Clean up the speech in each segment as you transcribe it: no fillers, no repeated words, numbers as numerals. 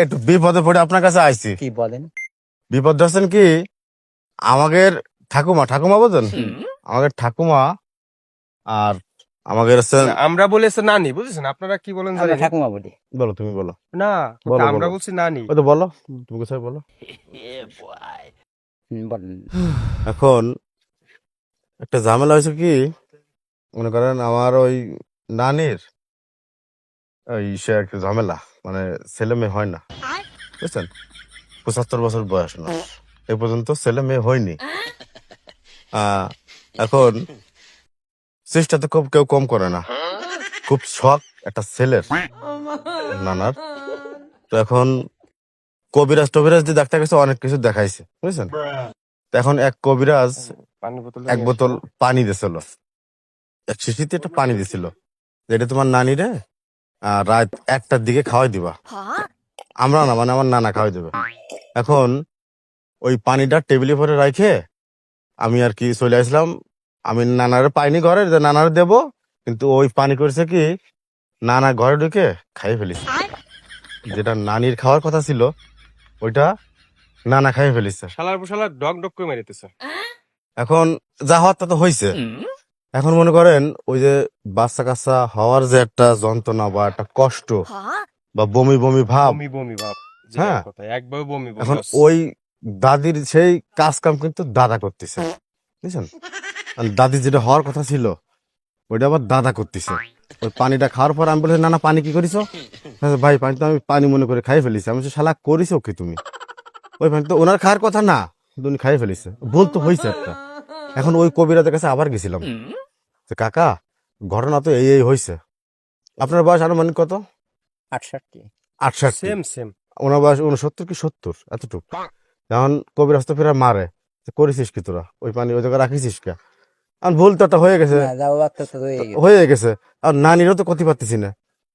একটু বিপদে পড়ে আপনার কাছে আইছি। কি বলেন? বিপদ আছেন কি, আমাদের ঠাকুমা বুঝছেন, আমাদের ঠাকুমা আর আমাদের আমরা বলেছে নানি, বুঝেছেন? আপনারা কি বলেন আমরা জানেন? ঠাকুমা বলি। বলো, তুমি বলো। না, বলো, আমরা বলো। বলছি নানি। ওই তো বলো, তুমি কোথায় বলো। বলেন। এখন একটা ঝামেলা হয়েছে কি, মনে করেন আমার ওই নানির ওই সে একটা ঝামেলা, মানে ছেলে মেয়ে হয় না, বুঝছেন? 75 বছর বয়স না, এ পর্যন্ত ছেলে মেয়ে হয়নি। এখন চেষ্টা তো খুব কেউ কম করে না, খুব শখ একটা ছেলের নানার। তো এখন কবিরাজ টবিরাজ দিয়ে ডাক্তার কাছে অনেক কিছু দেখাইছে, বুঝছেন? তো এখন এক কবিরাজ পানি বোতল এক বোতল পানি দিছিল, এক শিশিতে একটা পানি দিছিল, যেটা তোমার নানি রে রাত 1টার দিকে খাওয়াই দিবা। আমরা না, মানে আমার নানা খাওয়াই দেবে। এখন ওই পানিটা টেবিলে পরে রাখে আমি আর কি চলে আসলাম। আমি নানারে পাইনি ঘরে, যে নানারে দেবো, কিন্তু ওই পানি করেছে কি, নানা ঘরে ঢুকে খাইয়ে ফেলিছে। যেটা নানির খাওয়ার কথা ছিল ওইটা নানা খাইয়ে ফেলিছে। শালার পোশালার ডগ ডগ করে মেরেতেছে। এখন যা হওয়ার তা তো হয়েছে। এখন মনে করেন ওই যে বাচ্চা কাচ্চা হওয়ার যে একটা যন্ত্রণা বা একটা কষ্ট বা বমি বমি ভাব, বমি বমি ভাব, হ্যাঁ। একবার বমি বমি। এখন ওই দাদির সেই কাজ কাম কিন্তু দাদা করতেছে, বুঝছেন? আর দাদি যেটা হওয়ার কথা ছিল ওইটা আবার দাদা করতেছে। ওই পানিটা খাওয়ার পর আমি বলছি, না না পানি কি করিস? ভাই পানি তো আমি পানি মনে করে খাই ফেলিছি। আমি বলছি, শালা করিস কি তুমি? ওই পানি তো ওনার খাওয়ার কথা না, কিন্তু উনি খাই ফেলিছে, ভুল তো হয়েছে একটা। এখন ওই কবিরাজের কাছে আবার গেছিলাম, যে কাকা ঘটনা তো এই হয়েছে। আপনার বয়স আনুমানিক কত? 68। 68। Same same. ওনার বয়স 69 কি 70 এতটুকু। এখন কবিরাজ তো ফেরা মারে, করেছিস কি তোরা? ওই পানি ওই জায়গায় রাখিস কে? আর ভুল তো একটা হয়ে গেছে, না যাও বাচ্চা তো হয়ে গেছে। হয়ে গেছে। আর নানিরও তো ক্ষতি পারতেছি না।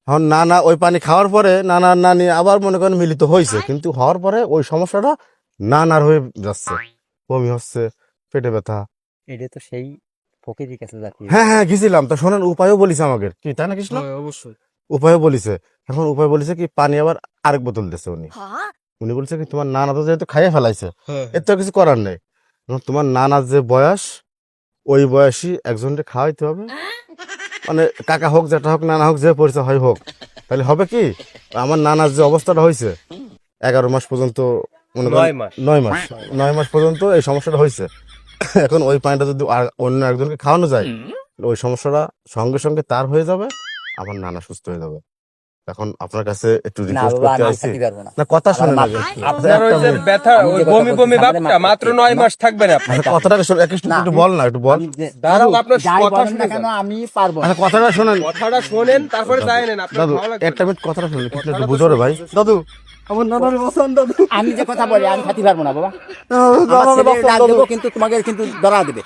এখন নানা ওই পানি খাওয়ার পরে নানা নানি আবার মনে করেন মিলিত হয়েছে, কিন্তু হওয়ার পরে ওই সমস্যাটা নানার হয়ে যাচ্ছে, বমি হচ্ছে, পেটে ব্যথা। এটা তো সেই ফকিরের কাছে যাচ্ছি। হ্যাঁ হ্যাঁ গেছিলাম, তা শোনেন উপায়ও বলিছে আমাকে, কি তাই না কৃষ্ণ? অবশ্যই উপায়ও বলিছে। এখন উপায় বলিছে কি, পানি আবার আরেক বোতল দিচ্ছে উনি। উনি বলছে কি, তোমার নানা তো যেহেতু খাইয়ে ফেলাইছে, এর তো কিছু করার নেই। এখন তোমার নানার যে বয়স, ওই বয়সী একজনকে খাওয়াইতে হবে, মানে কাকা হোক যেটা হোক নানা হোক যে পরিচয় হয় হোক, তাহলে হবে কি, আমার নানার যে অবস্থাটা হয়েছে 11 মাস পর্যন্ত, মনে করেন 9 মাস পর্যন্ত এই সমস্যাটা হয়েছে। এখন ওই পানিটা যদি অন্য একজনকে খাওয়ানো যায়, ওই সমস্যাটা সঙ্গে সঙ্গে তার হয়ে যাবে, আমার নানা সুস্থ হয়ে যাবে। এখন আপনার কাছে একটু না রিকোয়েস্ট বাবা করতে আমি আইছি, থাকতে পারবো না। না কথা শুনে না। আপনার ওই যে ব্যথা, ওই বমি বমি ভাবটা মাত্র 9 মাস থাকবে না আপনার। আচ্ছা কথাটা শুনে একটু বল না, একটু বল। দাঁড়াও, আপনার যাই কথা বলেন না শুনে কেন যান। আমি পারবো না। আচ্ছা কথাটা শোনেন কথাটা শোনেন, তারপরে যাই নেন। আপনার দাদু, ভালো লাগবে। একটা মিনিট কথাটা শুনুন, একটু বুঝো রে ভাই। দাদু আমার নানার বসান, দাদু আমি যে কথা বলি আমি খাতি পারবো না বাবা। নানার আমার ছেলে বসান, ডাক দাদু। দেবো কিন্তু তোমাকে কিন্তু ধরা দেবে।